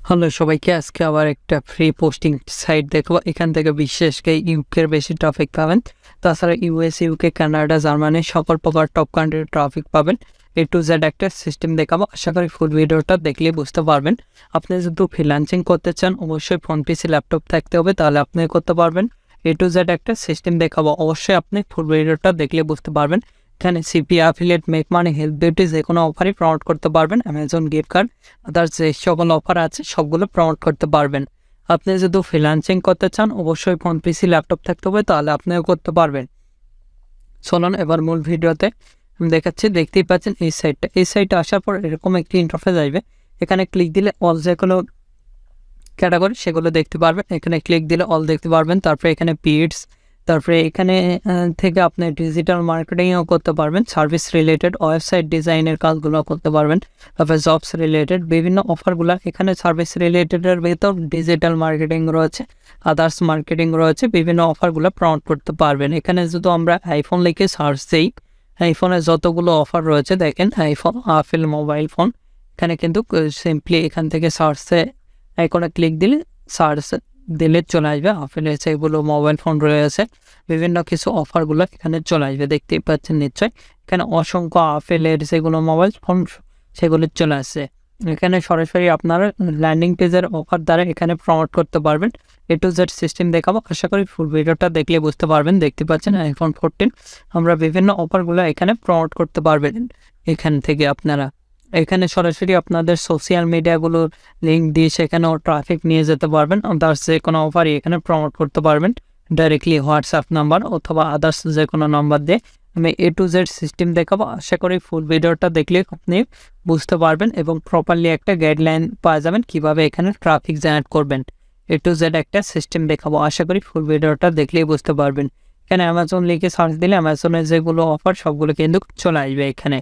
Hello সবাইকে, আজকে আবার একটা ফ্রি পোস্টিং সাইট দেখবো। এখান থেকে বিশেষ করে ইউকের বেশি ট্রাফিক পাবেন। তাছাড়া ইউএস, ইউকে, কানাডা, জার্মানি সকল প্রকার টপ কান্ট্রির ট্রাফিক পাবেন। A to Z একটা সিস্টেম দেখাবো। আশা করি ফুল ভিডিওটা দেখলে বুঝতে পারবেন। আপনি যদি ফ্রিল্যান্সিং করতে চান অবশ্যই ফোন, পিসি, ল্যাপটপ থাকতে হবে, তাহলে আপনি করতে পারবেন। A to Z একটা সিস্টেম দেখাবো, অবশ্যই আপনি ফুল ভিডিওটা দেখলে বুঝতে পারবেন। এখানে CPA, affiliate, make money, help beauty যে কোনো অফারই প্রমোট করতে পারবেন। অ্যামাজন গিফট কার্ড, আদার্স যে সকল অফার আছে সবগুলো প্রমোট করতে পারবেন। আপনি যদি ফ্রিল্যান্সিং করতে চান অবশ্যই ফোন, পিসি, ল্যাপটপ থাকতে হবে, তাহলে আপনিও করতে পারবেন। চলুন এবার মূল ভিডিওতে দেখাচ্ছি। দেখতেই পাচ্ছেন এই সাইটটা আসার পর এরকম একটি ইন্টারফেস আসবে। এখানে ক্লিক দিলে অল যেগুলো ক্যাটাগরি সেগুলো দেখতে পারবেন। এখানে ক্লিক দিলে অল দেখতে পারবেন। তারপরে এখানে পিডস, তারপরে এখানে থেকে আপনি ডিজিটাল মার্কেটিংও করতে পারবেন, সার্ভিস রিলেটেড, ওয়েবসাইট ডিজাইনের কাজগুলো করতে পারবেন, তারপরে জবস রিলেটেড বিভিন্ন অফারগুলো এখানে সার্ভিস রিলেটেডের ভেতর ডিজিটাল মার্কেটিং রয়েছে, আদার্স মার্কেটিং রয়েছে, বিভিন্ন অফারগুলো প্রমোট করতে পারবেন। এখানে যদি আমরা আইফোন লিখে সার্চ দিই, আইফোনে যতগুলো অফার রয়েছে দেখেন, আইফোন, আপেল মোবাইল ফোন, এখানে কিন্তু সিম্পলি এখান থেকে সার্চে আইকনে ক্লিক দিলে সার্চ দিলে চলে আসবে। আপেলের সেগুলো মোবাইল ফোন রয়েছে, বিভিন্ন কিছু অফারগুলো এখানে চলে আসবে। দেখতেই পাচ্ছেন নিশ্চয় এখানে অসংখ্য আপেলের সেগুলো মোবাইল ফোন সেগুলো চলে আসছে। এখানে সরাসরি আপনারা ল্যান্ডিং পেজের অফার দ্বারা এখানে প্রমোট করতে পারবেন। A to Z সিস্টেম দেখাবো, আশা করি ফুল ভিডিওটা দেখলে বুঝতে পারবেন। দেখতে পাচ্ছেন আইফোন 14 আমরা বিভিন্ন অফারগুলো এখানে প্রমোট করতে পারবেন। এখান থেকে আপনারা এখানে সরাসরি আপনাদের সোশ্যাল মিডিয়াগুলোর লিঙ্ক দিয়ে সেখানেও ট্রাফিক নিয়ে যেতে পারবেন। আদার্স যে কোনো অফারই এখানে প্রমোট করতে পারবেন ডাইরেক্টলি হোয়াটসঅ্যাপ নাম্বার অথবা আদার্স যে কোনো নাম্বার দিয়ে। আমি A to Z সিস্টেম দেখাবো, আশা করি ফুল ভিডিওটা দেখলে আপনি বুঝতে পারবেন এবং প্রপারলি একটা গাইডলাইন পাওয়া যাবেন কীভাবে এখানে ট্রাফিক জেনারেট করবেন। A to Z একটা সিস্টেম দেখাবো, আশা করি ফুল ভিডিওটা দেখলেই বুঝতে পারবেন। এখানে অ্যামাজন লিখে সার্চ দিলে অ্যামাজনের যেগুলো অফার সবগুলো কিন্তু চলে আসবে এখানে।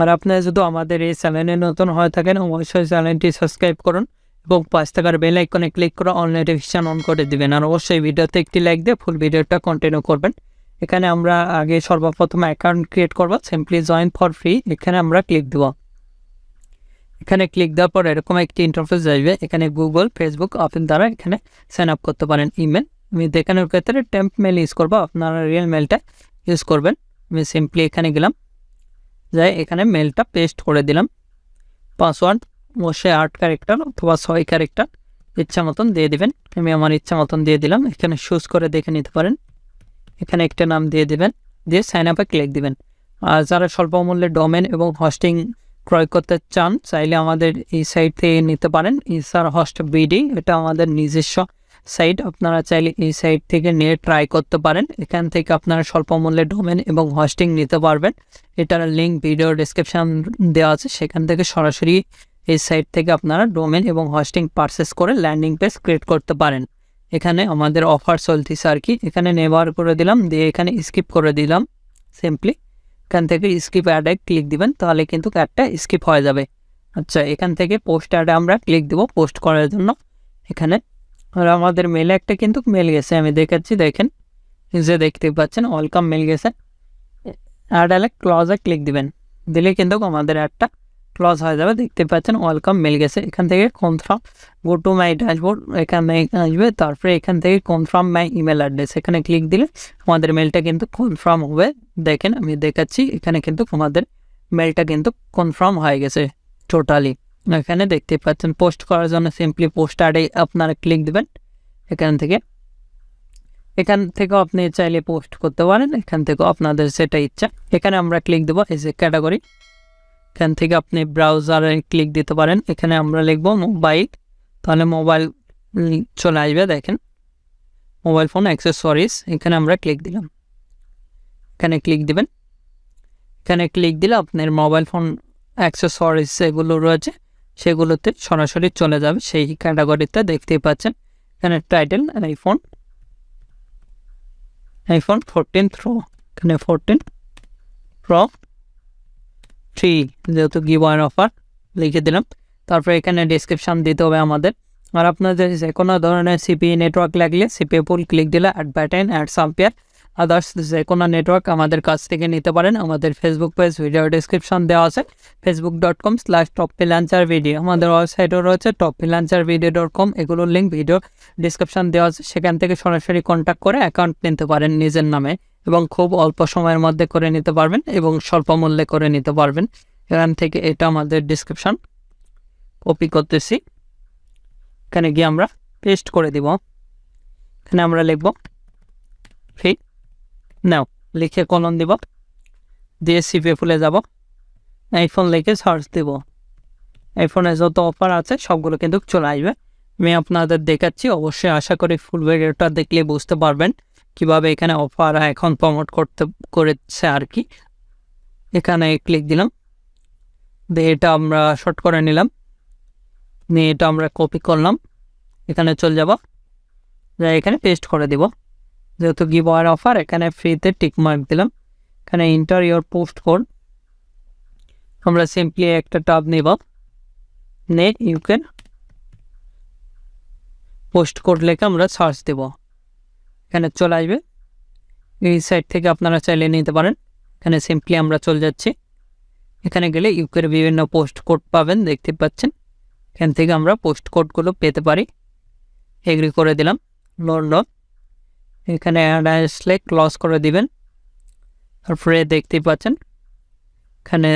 আর আপনারা যদি আমাদের এই চ্যানেলে নতুন হয়ে থাকেন অবশ্যই চ্যানেলটি সাবস্ক্রাইব করুন এবং 5 টাকার বেল আইকনে ক্লিক করে অল নোটিফিকেশন অন করে দিবেন। আর অবশ্যই ভিডিওতে একটি লাইক দিয়ে ফুল ভিডিওটা কন্টিনিউ করবেন। এখানে আমরা আগে সর্বপ্রথম অ্যাকাউন্ট ক্রিয়েট করব, সিম্পলি জয়েন ফর ফ্রি, এখানে আমরা ক্লিক দেব। এখানে ক্লিক দেওয়ার পর এরকম একটি ইন্টারফেস আসবে। এখানে গুগল, ফেসবুক, আপেল দ্বারা এখানে সাইন আপ করতে পারেন। ইমেল আমি দেখানোর ক্ষেত্রে টেম্প মেল ইউজ করবো, আপনারা রিয়েল মেলটা ইউজ করবেন। আমি সিম্পলি এখানে গেলাম, যাই এখানে মেলটা পেস্ট করে দিলাম। পাসওয়ার্ড অবশ্যই 8 ক্যারেক্টার অথবা 6 ক্যারেক্টার ইচ্ছা মতন দিয়ে দিবেন। আমি আমার ইচ্ছা মতন দিয়ে দিলাম। এখানে চুজ করে দেখে নিতে পারেন। এখানে একটা নাম দিয়ে দিবেন, দিয়ে সাইন আপে ক্লিক দিবেন। আর যারা স্বল্প মূল্যে ডোমেন এবং হোস্টিং ক্রয় করতে চান চাইলে আমাদের এই সাইট থেকে নিতে পারেন। ইসার হোস্ট বিডি, এটা আমাদের নিজস্ব সাইট, আপনারা চাইলে এই সাইট থেকে নিয়ে ট্রাই করতে পারেন। এখান থেকে আপনারা স্বল্প মূল্যে ডোমেন এবং হোস্টিং নিতে পারবেন। এটার লিঙ্ক ভিডিও ডেসক্রিপশন দেওয়া আছে, সেখান থেকে সরাসরি এই সাইট থেকে আপনারা ডোমেন এবং হোস্টিং পারচেস করে ল্যান্ডিং পেজ ক্রিয়েট করতে পারেন। এখানে আমাদের অফার চলতেছে আর কি। এখানে নেভার করে দিলাম, দিয়ে এখানে স্কিপ করে দিলাম। সিম্পলি এখান থেকে স্কিপ অ্যাডে ক্লিক দিবেন, তাহলে কিন্তু অ্যাডটা স্কিপ হয়ে যাবে। আচ্ছা, এখান থেকে পোস্ট অ্যাডে আমরা ক্লিক দেবো পোস্ট করার জন্য। এখানে আর আমাদের মেলে একটা কিন্তু মেল গেছে, আমি দেখাচ্ছি, দেখেন যে দেখতে পাচ্ছেন ওয়েলকাম মেল গেছে। অ্যাড আলে ক্লজে ক্লিক দিবেন, দিলে কিন্তু আমাদের অ্যাডটা ক্লজ হয়ে যাবে। দেখতে পাচ্ছেন ওয়েলকাম মেল গেছে। এখান থেকে confirm go to my dashboard এখানে আসবে, তারপরে এখান থেকে কনফার্ম মাই ইমেল অ্যাড্রেস এখানে ক্লিক দিলে আমাদের মেলটা কিন্তু কনফার্ম হবে। দেখেন আমি দেখাচ্ছি, এখানে কিন্তু আমাদের মেলটা কিন্তু কনফার্ম হয়ে গেছে টোটালি। এখানে দেখতে পাচ্ছেন পোস্ট করার জন্য সিম্পলি পোস্ট অ্যাডে আপনারা ক্লিক দিবেন। এখান থেকেও আপনি চাইলে পোস্ট করতে পারেন, এখান থেকেও আপনাদের সেটা ইচ্ছা। এখানে আমরা ক্লিক দেবো এই যে ক্যাটাগরি, এখান থেকে আপনি ব্রাউজারে ক্লিক দিতে পারেন। এখানে আমরা লিখবো মোবাইল, তাহলে মোবাইল চলে আসবে। দেখেন মোবাইল ফোন অ্যাক্সেসরিজ, এখানে আমরা ক্লিক দিলাম। এখানে ক্লিক দিবেন, এখানে ক্লিক দিলে আপনার মোবাইল ফোন অ্যাক্সেসরিজ যেগুলো রয়েছে সেগুলোতে সরাসরি চলে যাবে সেই ক্যাটাগরিতে। দেখতেই পাচ্ছেন এখানে টাইটেল আইফোন 14 প্রো, এখানে 14 প্রো 3 যেহেতু গিভওয়ে অফার লিখে দিলাম। তারপরে এখানে ডেসক্রিপশান দিতে হবে আমাদের। আর আপনাদের যে কোনো ধরনের CPA নেটওয়ার্ক লাগলে CPA পুল ক্লিক দিলে অ্যাড বাটন, অ্যাড সাম্পিয়ার, আদার্স যে কোনো নেটওয়ার্ক আমাদের কাছ থেকে নিতে পারেন। আমাদের ফেসবুক পেজ ভিডিও ডিসক্রিপশন দেওয়া আছে, facebook.com/topfreelancervideo। আমাদের ওয়েবসাইটও রয়েছে topfreelancervideo.com, এগুলোর লিঙ্ক ভিডিও ডিসক্রিপশন দেওয়া আছে, সেখান থেকে সরাসরি কন্ট্যাক্ট করে অ্যাকাউন্ট নিতে পারেন নিজের নামে এবং খুব অল্প সময়ের মধ্যে করে নিতে পারবেন এবং স্বল্প মূল্যে করে নিতে পারবেন। এখান থেকে এটা আমাদের ডিসক্রিপশন কপি করতেছি, এখানে গিয়ে আমরা পেস্ট করে দিব। এখানে আমরা লিখব ফ্রি নাও, লিখে কলন দিব, দিয়ে CPA ফুলে যাব, আইফোন লিখে সার্চ দিব। আইফোনে যত অফার আছে সবগুলো কিন্তু চলে আসবে। আমি আপনাদের দেখাচ্ছি, অবশ্যই আশা করি ফুল ভিডিওটা দেখলে বুঝতে পারবেন কিভাবে এখানে অফার এখন প্রমোট করেছে আর কি। এখানে ক্লিক দিলাম, দিয়ে এটা আমরা শর্ট করে নিলাম, নিয়ে এটা আমরা কপি করলাম, এখানে চলে যাব, যা এখানে পেস্ট করে দিব। যেহেতু গিভওয়ে অফার, এখানে ফ্রিতে টিক মার্ক দিলাম, এখানে এন্টার ইওর পোস্ট কোড। আমরা সিম্পলি একটা ট্যাব নিব, নিয়ে ইউ ক্যান পোস্ট কোড লিখে আমরা সার্চ দেব, এখানে চলে আসবে। এই সাইট থেকে আপনারা চাইলে নিতে পারেন। এখানে সিম্পলি আমরা চলে যাচ্ছি, এখানে গেলে ইউকের বিভিন্ন পোস্ট কোড পাবেন, দেখতে পাচ্ছেন। এখান থেকে আমরা পোস্ট কোডগুলো পেতে পারি। এগ্রি করে দিলাম, লন্ডন, এখানে অ্যাড আসলে ক্লোজ করে দিবেন। তারপরে দেখতেই পাচ্ছেন এখানে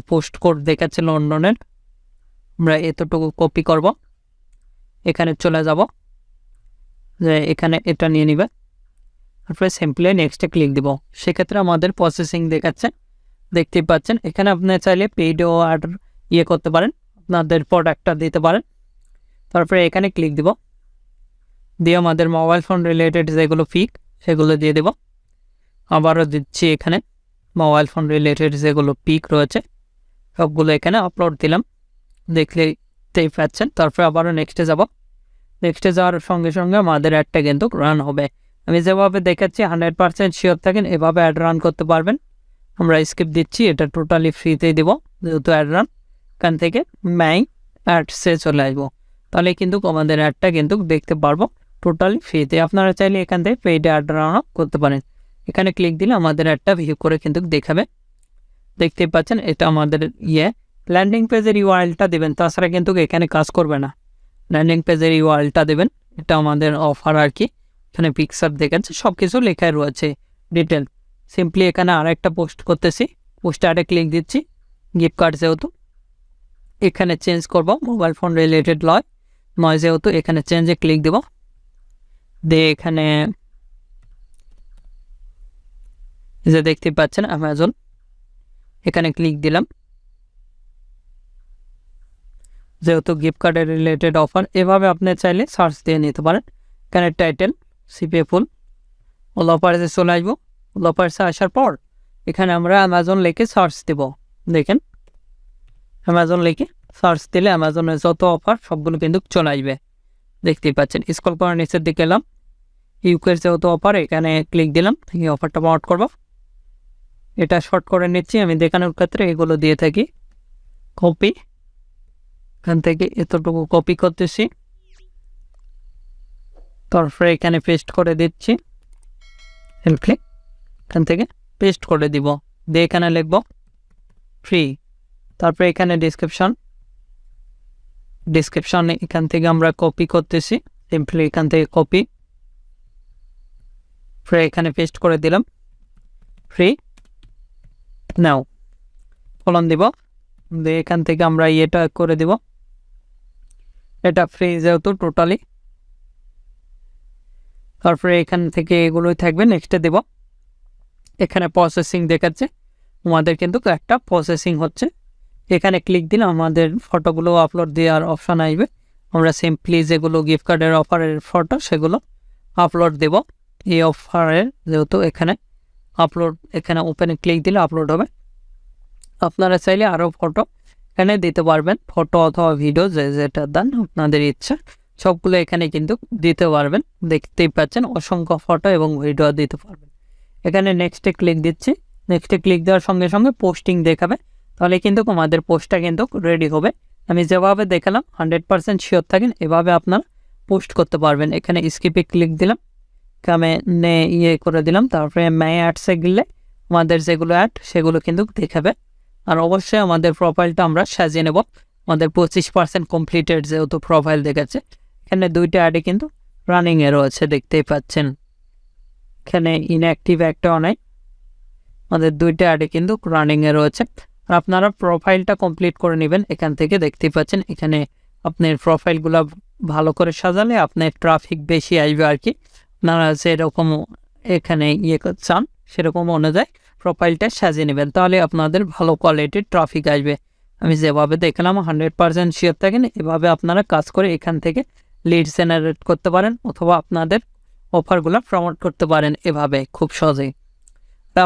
পোস্ট কোড দেখাচ্ছে লন্ডনের, আমরা এতটুকু কপি করব, এখানে চলে যাব, যে এখানে এটা নিয়ে নিবে। তারপরে সিম্পলি নেক্সটে ক্লিক দিব। সেক্ষেত্রে আমাদের প্রসেসিং দেখাচ্ছে, দেখতেই পাচ্ছেন। এখানে আপনি চাইলে পেইডও আর করতে পারেন, আপনাদের প্রোডাক্টটা দিতে পারেন। তারপরে এখানে ক্লিক দিব, দিয়ে আমাদের মোবাইল ফোন রিলেটেড যেগুলো পিক সেগুলো দিয়ে দেব। আবারও দিচ্ছি, এখানে মোবাইল ফোন রিলেটেড যেগুলো পিক রয়েছে সবগুলো এখানে আপলোড দিলাম, দেখতেই পাচ্ছেন। তারপরে আবারও নেক্সটে যাব, নেক্সটে যাওয়ার সঙ্গে সঙ্গে আমাদের অ্যাডটা কিন্তু রান হবে। আমি যেভাবে দেখাচ্ছি 100% শিওর থাকেন এভাবে অ্যাড রান করতে পারবেন। আমরা স্কিপ দিচ্ছি, এটা টোটালি ফ্রিতেই দেবো যেহেতু অ্যাড রান। এখান থেকে অ্যাডসে চলে আসবো, তাহলে কিন্তু আমাদের অ্যাডটা কিন্তু দেখতে পারবো টোটালি ফ্রিতে। আপনারা চাইলে এখান থেকে পেইড অ্যাড রান করতে পারেন। এখানে ক্লিক দিলে আমাদের অ্যাডটা ভিউ করে কিন্তু দেখাবে, দেখতেই পাচ্ছেন। এটা আমাদের ল্যান্ডিং পেজের ইউআরএলটা দেবেন, তাছাড়া কিন্তু এখানে কাজ করবে না। ল্যান্ডিং পেজের ইউআরএলটা দেবেন, এটা আমাদের অফার আর কি। এখানে পিকচার দেখাচ্ছে, সব কিছু লেখাই রয়েছে ডিটেল। সিম্পলি এখানে আরেকটা পোস্ট করতেছি, পোস্টে আরে ক্লিক দিচ্ছি, গিফট কার্ড যেহেতু এখানে চেঞ্জ করব, মোবাইল ফোন রিলেটেড নয় যেহেতু এখানে চেঞ্জে ক্লিক দেব। দিয়ে এখানে যে দেখতে পাচ্ছেন অ্যামাজন, এখানে ক্লিক দিলাম, যেহেতু গিফট কার্ডের রিলেটেড অফার। এভাবে আপনি চাইলে সার্চ দিয়ে নিতে পারেন। এখানে টাইটেল CPA ফুল, অল অফার্সে চলে আসবো। অল অফার্সে আসার পর এখানে আমরা অ্যামাজন লিখে সার্চ দেব। দেখেন অ্যামাজন লিখে সার্চ দিলে অ্যামাজনের যত অফার সবগুলো কিন্তু চলে আসবে, দেখতেই পাচ্ছেন। স্ক্রল করে নিচের দিকে এলাম, ইউকের যেহেতু অফার এখানে ক্লিক দিলাম, এই অফারটা প্রমোট করব। এটা শর্ট করে নিচ্ছি, আমি দেখানোর ক্ষেত্রে এগুলো দিয়ে থাকি। কপি, এখান থেকে এতটুকু কপি করতেছি, তারপরে এখানে পেস্ট করে দিচ্ছি। সিম্পলি এখান থেকে পেস্ট করে দিব, দিয়ে এখানে লিখব ফ্রি। তারপরে এখানে ডিসক্রিপশনে এখান থেকে আমরা কপি করতেছি, সিম্পলি এখান থেকে কপি, ফ্রি এখানে পেস্ট করে দিলাম, ফ্রি নাও কলন দিব, দিয়ে এখান থেকে আমরা এটা করে দিব, এটা ফ্রি যেহেতু টোটালি। তারপরে এখান থেকে এগুলোই থাকবে, নেক্সটে দেব। এখানে প্রসেসিং দেখাচ্ছে, আমাদের কিন্তু একটা প্রসেসিং হচ্ছে। এখানে ক্লিক দিলে আমাদের ফটোগুলো আপলোড দেওয়ার অপশান আসবে। আমরা সিম্পলি যেগুলো গিফট কার্ডের অফারের ফটো সেগুলো আপলোড দেব। এই অফারের যেহেতু এখানে আপলোড, এখানে ওপেনে ক্লিক দিলে আপলোড হবে। আপনারা চাইলে আরও ফটো এখানে দিতে পারবেন, ফটো অথবা ভিডিও যেটা দেন আপনাদের ইচ্ছা সবগুলো এখানে কিন্তু দিতে পারবেন। দেখতেই পাচ্ছেন অসংখ্য ফটো এবং ভিডিও দিতে পারবেন। এখানে নেক্সটে ক্লিক দিচ্ছি, নেক্সটে ক্লিক দেওয়ার সঙ্গে সঙ্গে পোস্টিং দেখাবে, তাহলে কিন্তু আমাদের পোস্টটা কিন্তু রেডি হবে। আমি যেভাবে দেখালাম 100% শিওর থাকেন এভাবে আপনারা পোস্ট করতে পারবেন। এখানে স্কিপে ক্লিক দিলাম, ইনকামে করে দিলাম। তারপরে মাই অ্যাডসে গেলে আমাদের যেগুলো অ্যাড সেগুলো কিন্তু দেখাবে। আর অবশ্যই আমাদের প্রোফাইলটা আমরা সাজিয়ে নেব। আমাদের 25% কমপ্লিটেড যেহেতু প্রোফাইল দেখাচ্ছে। এখানে 2টা অ্যাডে কিন্তু রানিংয়ে রয়েছে, দেখতেই পাচ্ছেন। এখানে ইনঅ্যাক্টিভ একটাও নাই, আমাদের 2টা অ্যাডে কিন্তু রানিংয়ে রয়েছে। আর আপনারা প্রোফাইলটা কমপ্লিট করে নেবেন। এখান থেকে দেখতেই পাচ্ছেন, এখানে আপনার প্রোফাইলগুলো ভালো করে সাজালে আপনার ট্রাফিক বেশি আসবে আর কি। আপনারা যেরকম এখানে চান সেরকম অনুযায়ী প্রোফাইলটা সাজিয়ে নেবেন, তাহলে আপনাদের ভালো কোয়ালিটির ট্রাফিক আসবে। আমি যেভাবে দেখলাম 100% শিওর থাকেন, এভাবে আপনারা কাজ করে এখান থেকে লিড জেনারেট করতে পারেন অথবা আপনাদের অফারগুলো প্রমোট করতে পারেন এভাবে খুব সহজেই।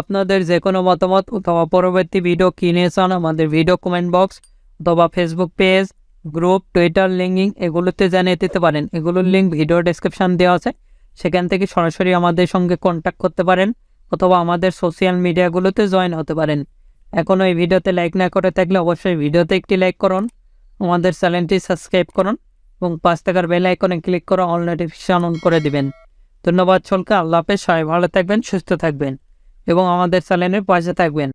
আপনাদের যে কোনো মতামত অথবা পরবর্তী ভিডিও কিনে চান, আমাদের ভিডিও কমেন্ট বক্স অথবা Facebook page, group, Twitter linking এগুলোতে জানিয়ে দিতে পারেন। এগুলোর লিঙ্ক ভিডিও ডেসক্রিপশান দেওয়া আছে, সেখান থেকে সরাসরি আমাদের সঙ্গে কন্ট্যাক্ট করতে পারেন অথবা আমাদের সোশ্যাল মিডিয়াগুলোতে জয়েন হতে পারেন। এখনও এই ভিডিওতে লাইক না করে থাকলে অবশ্যই ভিডিওতে একটি লাইক করুন, আমাদের চ্যানেলটি সাবস্ক্রাইব করুন এবং 5 টাকার বেল আইকনে ক্লিক করে অল নোটিফিকেশন অন করে দিবেন। ধন্যবাদ সকলকে। আল্লাহ হাফেজ। সবাই ভালো থাকবেন, সুস্থ থাকবেন এবং আমাদের চ্যানেলের পাশে থাকবেন।